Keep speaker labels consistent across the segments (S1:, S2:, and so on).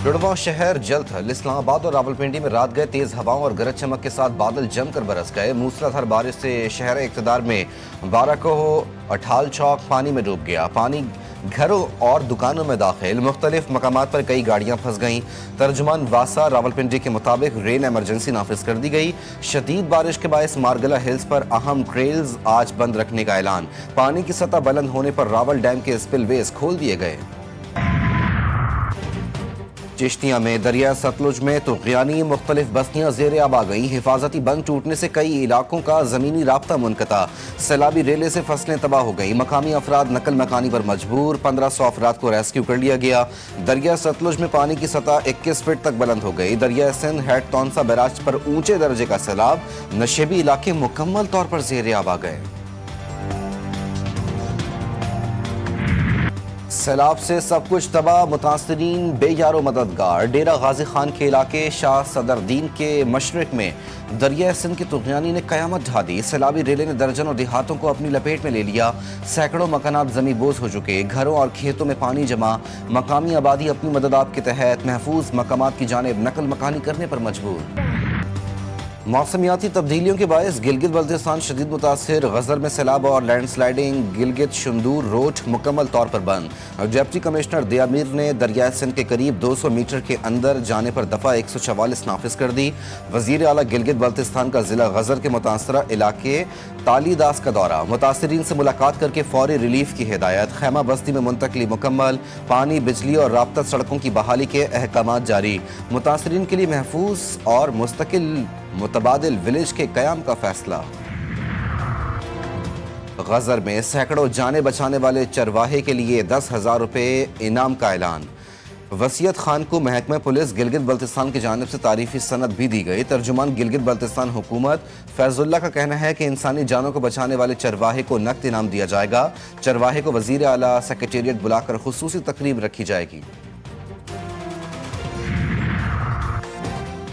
S1: जुड़वा शहर जल थल। इस्लामाबाद और रावलपिंडी में रात गए तेज हवाओं और गरज चमक के साथ बादल जमकर बरस गए। मूसलाधार बारिश से शहर इक़्तिदार में बाराकोह अठाल चौक पानी में डूब गया। पानी घरों और दुकानों में दाखिल। मुख्तलिफ मकामात पर कई गाड़ियां फंस गईं। तर्जुमान वासा रावलपिंडी के मुताबिक रेन एमरजेंसी नाफिज कर दी गई। शदीद बारिश के बायस मारगला हिल्स पर अहम ट्रेल्स आज बंद रखने का ऐलान। पानी की सतह बुलंद होने पर रावल डैम के स्पिलवेज खोल दिए गए। चिश्तिया में दरिया सतलुज में तुग़यानी मुख्तलिफ बस्तियां ज़ेर आब आ गईं। हिफाजती बंद टूटने से कई इलाकों का ज़मीनी राब्ता मुनक़ता। सैलाबी रेले से फसलें तबाह हो गई। मकामी अफराद नकल मकानी पर मजबूर। 1500 अफराद को रेस्क्यू कर लिया गया। दरिया सतलुज में पानी की सतह 21 फीट तक बुलंद हो गई। दरिया सिंध हेड तौनसा बैराज पर ऊंचे दर्जे का सैलाब। नशेबी इलाके मुकम्मल तौर पर ज़ेर आब आ गए। सैलाब से सब कुछ तबाह। मुतासरीन बेयारो मददगार। डेरा गाजी खान के इलाके शाह सदरदीन के मशरक में दरिया सिंध की तुग़यानी ने कयामत ढा दी। सैलाबी रेले ने दर्जनों देहातों को अपनी लपेट में ले लिया। सैकड़ों मकानात ज़मी बोझ हो चुके। घरों और खेतों में पानी जमा। मकामी आबादी अपनी मददात के तहत महफूज मकामात की जानिब नकल मकानी करने पर मजबूर। मौसमियाती तब्दीलियों के बायस गिलगित बल्तिस्तान शदीद मुतासिर। गजर में सैलाब और लैंडस्लाइडिंग। गिलगित शुंदूर रोड मुकम्मल तौर पर बंद। डिप्टी कमिश्नर दियामीर ने दरिया सिंध के करीब 200 मीटर के अंदर जाने पर दफ़ा 144 नाफिज कर दी। वज़ीर आला गिलगित बल्तिस्तान का जिला गजर के मुतासरा इलाके तालीदास का दौरा। मुतासरीन से मुलाकात करके फौरी रिलीफ की हिदायत। खैमा बस्ती में मुंतकली मुकम्मल। पानी बिजली और राब्ता सड़कों की बहाली के अहकाम जारी। मुतासरीन के लिए महफूज और मुस्तकिल मुतबादिल विलेज के कयाम का फैसला। गजर में सैकड़ों जाने बचाने वाले चरवाहे के लिए 10,000 रुपये इनाम का ऐलान। वसीयत खान को महकमा पुलिस गिलगित बल्तिस्तान की जानिब से तारीफी सनद भी दी गई। तर्जुमान गिलगित बल्तिस्तान हुकूमत फैजुल्ला का कहना है कि इंसानी जानों को बचाने वाले चरवाहे को नकद इनाम दिया जाएगा। चरवाहे को वजीर आला सेक्रेटेरिएट बुलाकर खुसूसी तकरीब रखी जाएगी।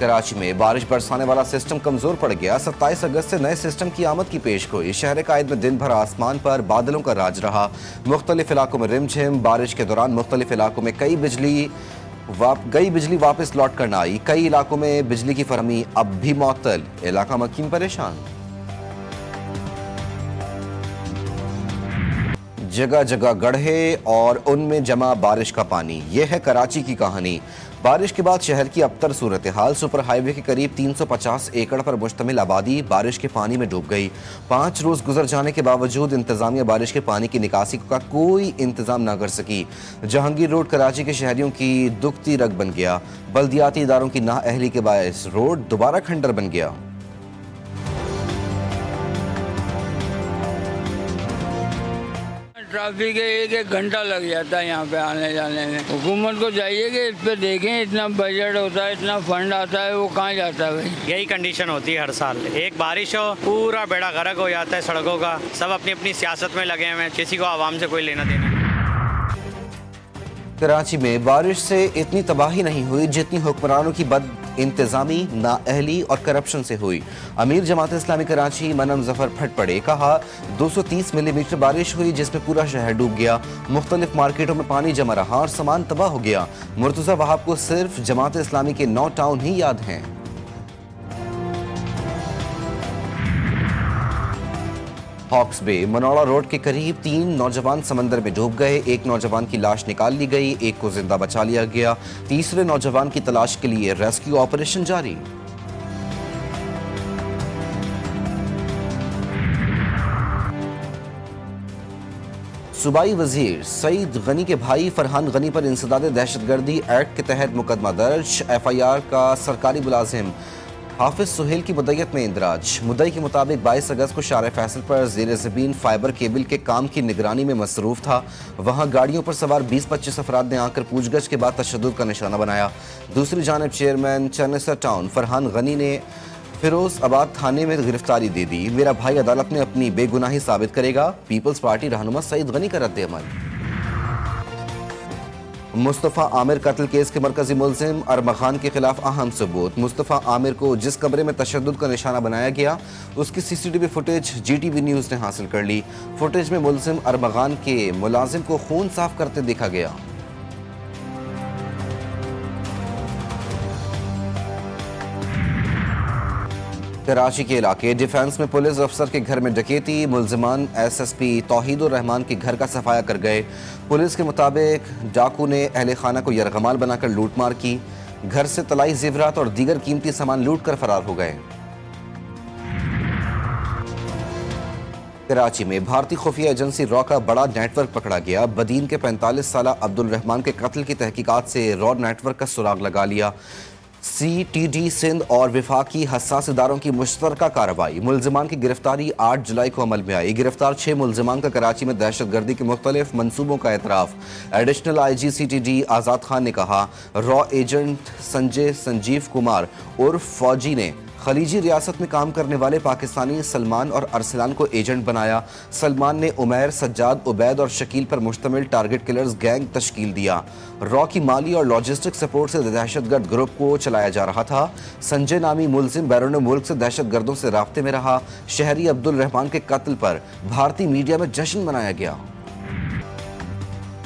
S1: कराची में बारिश बरसाने वाला सिस्टम कमजोर पड़ गया। 27 अगस्त से नए सिस्टम की आमद की पेशगोई। शहर कायद में दिन भर आसमान पर बादलों का राज रहा। मुख्तलिफ इलाकों में रिमझिम। बारिश के दौरान मुख्तलिफ इलाकों में कई बिजली वापस लौट कर न आई। कई इलाकों में बिजली की फरहमी अब भी मुअत्तल। इलाका मकीन परेशान। जगह जगह गड्ढे और उनमें जमा बारिश का पानी। यह है कराची की कहानी। बारिश के बाद शहर की अबतर सूरत हाल। सुपर हाईवे के करीब 350 एकड़ पर मुश्तमिल आबादी बारिश के पानी में डूब गई। 5 रोज गुजर जाने के बावजूद इंतजामिया बारिश के पानी की निकासी का कोई इंतजाम न कर सकी। जहांगीर रोड कराची के शहरियों की दुखती रग बन गया। बल्दियाती इदारों की नाअहली के बायस रोड दोबारा खंडर बन गया।
S2: ट्रैफिक एक घंटा लग जाता है यहाँ पे आने जाने में। हुकूमत को चाहिए कि इस पे देखें। इतना बजट होता है, इतना फंड आता है, वो कहाँ जाता है भाई।
S3: यही कंडीशन होती है हर साल। एक बारिश हो पूरा बेड़ा गर्क हो जाता है सड़कों का। सब अपनी अपनी सियासत में लगे हुए हैं। किसी को आवाम से कोई लेना देना।
S1: कराची में बारिश से इतनी तबाही नहीं हुई जितनी हुक्मरानों की बद इंतजामी, नाअहली और करप्शन से हुई। अमीर जमात इस्लामी कराची मनम जफर फट पड़े। कहा 230 मिलीमीटर बारिश हुई जिसमें पूरा शहर डूब गया। मुख्तलिफ मार्केटों में पानी जमा रहा और सामान तबाह हो गया। मुर्तज़ा वहाब को सिर्फ जमात इस्लामी के 9 टाउन ही याद हैं। हॉक्स बे मनोड़ा रोड के करीब 3 नौजवान समंदर में डूब गए। एक नौजवान की लाश निकाल ली गई। एक को जिंदा बचा लिया गया। तीसरे नौजवान की तलाश के लिए रेस्क्यू ऑपरेशन जारी। सूबाई वजीर सईद गनी के भाई फरहान गनी पर इंसदाद दहशतगर्दी एक्ट के तहत मुकदमा दर्ज। FIR का सरकारी मुलाजिम हाफिज सुहेल की मुद्दत में इंदराज। मुद्दई के मुताबिक 22 अगस्त को शार फैसल पर ज़ेर ज़मीन फाइबर केबल के काम की निगरानी में मसरूफ था। वहां गाड़ियों पर सवार 20-25 अफराद ने आकर पूछगछ के बाद तशद्दुद का निशाना बनाया। दूसरी जानब चेयरमैन चन्नेसर टाउन फरहान गनी ने फिरोजाबाद थाने में गिरफ्तारी दे दी। मेरा भाई अदालत में अपनी बेगुनाही साबित करेगा। पीपल्स पार्टी रहनुमा सईद गनी का रद्द-ए-अमल। मुस्तफ़ा आमिर कत्ल केस के मरकजी मुलजिम अरमगान के खिलाफ अहम सबूत। मुस्तफ़ा आमिर को जिस कमरे में तशद्दुद का निशाना बनाया गया उसकी CCTV फुटेज GTV न्यूज़ ने हासिल कर ली। फुटेज में मुलजिम अरमगान के मुलाजिम को खून साफ करते देखा गया। कराची के इलाके डिफेंस में पुलिस अफसर के घर में डकैती, मुलजिमान एसएसपी तौहीदुर रहमान के घर का सफाया कर गए। पुलिस के मुताबिक डाकू ने अहले खाना को यरगमाल बनाकर लूटमार की। घर से तलाई जेवरात और दीगर कीमती सामान लूट कर फरार हो गए। कराची में भारतीय खुफिया एजेंसी रॉ का बड़ा नेटवर्क पकड़ा गया। बदीन के 45 साला अब्दुल रहमान के कत्ल की तहकीकात से रॉ नेटवर्क का सुराग लगा लिया। CTD सिंध और विफाकी हसास इदारों की मुश्तरका कार्रवाई। मुलजिमान की गिरफ्तारी 8 जुलाई को अमल में आई। गिरफ्तार 6 मुलजिमान का कराची में दहशतगर्दी के मुख्तलिफ मनसूबों का एतराफ़। एडिशनल IG CTD आज़ाद खान ने कहा, रॉ एजेंट संजीव कुमार उर्फ फौजी ने खलीजी रियासत में काम करने वाले पाकिस्तानी सलमान और अरसलान को एजेंट बनाया। सलमान ने उमैर, सज्जाद, उबैद और शकील पर मुश्तमिल टारगेट किलर्स गैंग तश्कील दिया। रॉ की माली और लॉजिस्टिक सपोर्ट से दहशतगर्द ग्रुप को चलाया जा रहा था। संजय नामी मुलजिम बैरून मुल्क से दहशतगर्दों से राब्ते में रहा। शहरी अब्दुल रहमान के कत्ल पर भारतीय मीडिया में जश्न मनाया गया।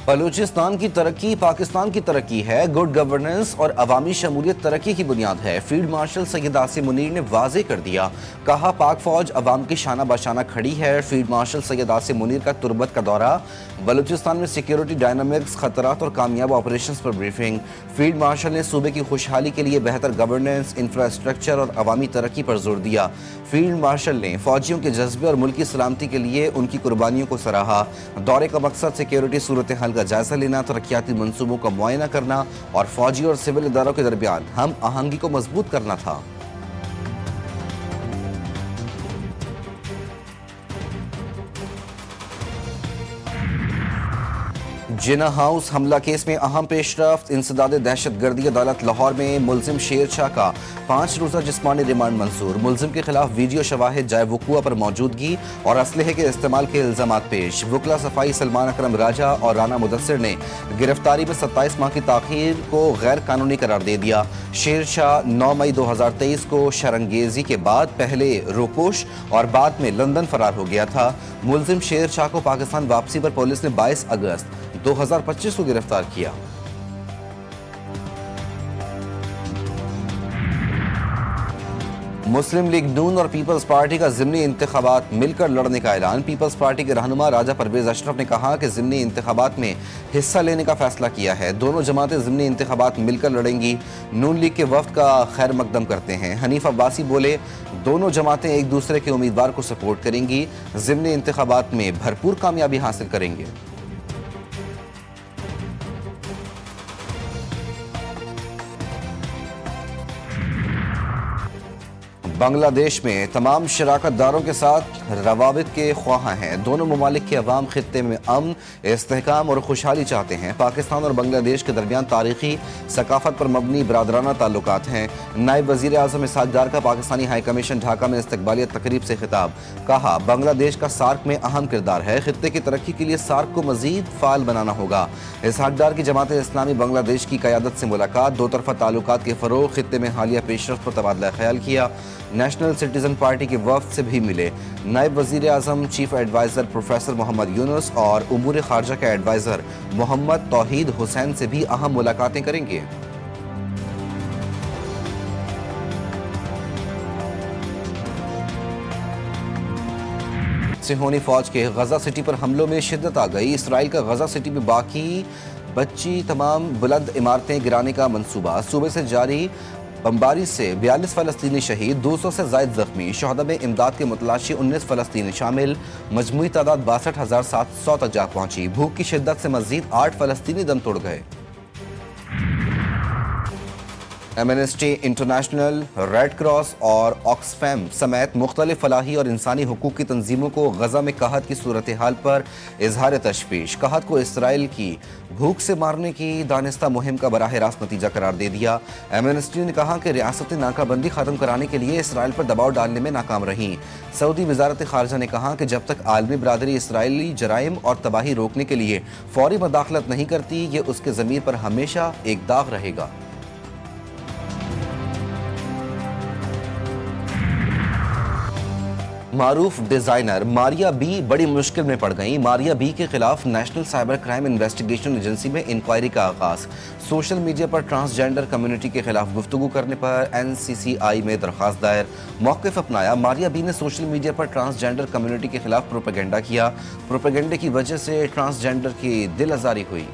S1: बलूचिस्तान की तरक्की पाकिस्तान की तरक्की है। गुड गवर्नेंस और अवामी शमूलियत तरक्की की बुनियाद है। फील्ड मार्शल सैयद आसिम मुनीर ने वाजे कर दिया। कहा, पाक फौज अवाम की शाना बशाना खड़ी है। फील्ड मार्शल सैयद आसिम मुनीर का तुर्बत का दौरा। बलूचिस्तान में सिक्योरिटी डायनामिक्स, खतरात और कामयाब ऑपरेशंस पर ब्रीफिंग। फील्ड मार्शल ने सूबे की खुशहाली के लिए बेहतर गवर्नेंस, इंफ्रास्ट्रक्चर और अवामी तरक्की पर जोर दिया। फील्ड मार्शल ने फौजियों के जज्बे और मुल्की सलामती के लिए उनकी कुर्बानियों को सराहा। दौरे का मकसद सिक्योरिटी सूरत हाल का जायजा लेना, तरक्याती मंसूबों का मुआयना करना और फौजी और सिविल इदारों के दरमियान हम आहंगी को मजबूत करना था। जिना हाउस हमला केस में अहम पेशरफ्त। इंसदाद दहशतगर्दी अदालत लाहौर में मुलजिम शेर शाह का 5 रोज़ा जिस्मानी रिमांड मंजूर। मुलजिम के खिलाफ वीडियो शवाहिद जाए वकूआ पर मौजूदगी और असलहे के इस्तेमाल के इल्जामात पेश। वकला सफाई सलमान अकरम राजा और राना मुदस्सिर ने गिरफ्तारी में 27 माह की ताखीर को गैर कानूनी करार दे दिया। शेर शाह 9 मई 2023 को शरंगेजी के बाद पहले रोकोश और बाद में लंदन फरार हो गया था। मुलजिम शेर शाह को पाकिस्तान वापसी पर पुलिस ने 22 अगस्त 2025 को गिरफ्तार किया। मुस्लिम लीग नून और पीपल्स पार्टी का ज़िमनी इंतखाबात मिलकर लड़ने का ऐलान। पीपल्स पार्टी के रहनुमा राजा परवेज अशरफ ने कहा कि ज़िमनी इंतखाबात में हिस्सा लेने का फैसला किया है। दोनों जमातें ज़िमनी इंतखाबात मिलकर लड़ेंगी। नून लीग के वफ्द का खैर मकदम करते हैं। हनीफ अब्बासी बोले, दोनों जमातें एक दूसरे के उम्मीदवार को सपोर्ट करेंगी। ज़िमनी इंतखाबात में भरपूर कामयाबी हासिल करेंगे। बांग्लादेश में तमाम शराकतदारों के साथ रवाबित के ख्वाह हैं। दोनों ममालिक के अवाम खित्ते में अमन, इस्तेहकाम और खुशहाली चाहते हैं। पाकिस्तान और बांग्लादेश के दरमियान तारीखी सकाफत पर मबनी बरादराना ताल्लुकात हैं। नायब वज़ीर आज़म इसहाक डार का पाकिस्तानी हाई कमीशन ढाका में इस्तकबालिया तकरीब से खिताब। कहा, बांग्लादेश का सार्क में अहम किरदार है। खित्ते की तरक्की के लिए सार्क को मज़ीद फ़ाल बनाना होगा। इसहाक डार की जमात इस्लामी बांग्लादेश की क़यादत से मुलाकात। दो तरफ़ा ताल्लुकात के फ़रोग़, खित्ते में हालिया पेशरफ़्त पर तबादला ख्याल किया। नेशनल सिटीजन पार्टी के वफ़द से भी मिले। नायब वज़ीर आज़म chief adviser professor Mohammad Yunus और उमूर ख़ारजा के एडवाइज़र मोहम्मद तौहीद हुसैन से भी अहम मुलाकातें करेंगे। सिहोनी फ़ौज के गजा सिटी पर हमलों में शिद्दत आ गई। इसराइल का गजा सिटी में बाकी बची तमाम बुलंद इमारतें गिराने का मंसूबा। सूबे से जारी बमबारी से 42 फ़लस्तीनी शहीद, 200 से ज़ायद ज़ख्मी। शहदा में इमदाद के मुतलाशी 19 फ़लस्तीनी शामिल। मजमूई तादाद 62,700 तक जा पहुंची। भूख की शिद्दत से मज़ीद 8 फ़लस्तीनी दम तोड़ गए। एमनेस्टी इंटरनेशनल, रेड क्रॉस और ऑक्सफैम समेत मुख्तलिफ फलाही और इंसानी हुकूक की तंजीमों को गजा में कहत की सूरत हाल पर इजहार तशवीश। कहत को इसराइल की भूख से मारने की दानिस्ता मुहिम का बराह रास्त नतीजा करार दे दिया। एमनेस्टी ने कहा कि रियासती नाकाबंदी ख़त्म कराने के लिए इसराइल पर दबाव डालने में नाकाम रही। सऊदी वज़ारत ख़ारजा ने कहा कि जब तक आलमी बरादरी इसराइली जराइम और तबाही रोकने के लिए फौरी मदाखलत नहीं करती, ये उसके ज़मीर पर हमेशा एक दाग रहेगा। मारूफ डिजाइनर मारिया बी बड़ी मुश्किल में पड़ गई। मारिया बी के खिलाफ national cyber crime investigation agency में इंक्वायरी का आगाज। सोशल मीडिया पर ट्रांसजेंडर कम्युनिटी के खिलाफ गुफ्तगू करने पर NCCI में दरखास्त दायर। मौक़िफ़ अपनाया। मारिया बी ने सोशल मीडिया पर ट्रांसजेंडर कम्युनिटी के खिलाफ प्रोपेगेंडा किया। प्रोपेगेंडे की वजह से ट्रांसजेंडर की दिल आज़ारी हुई।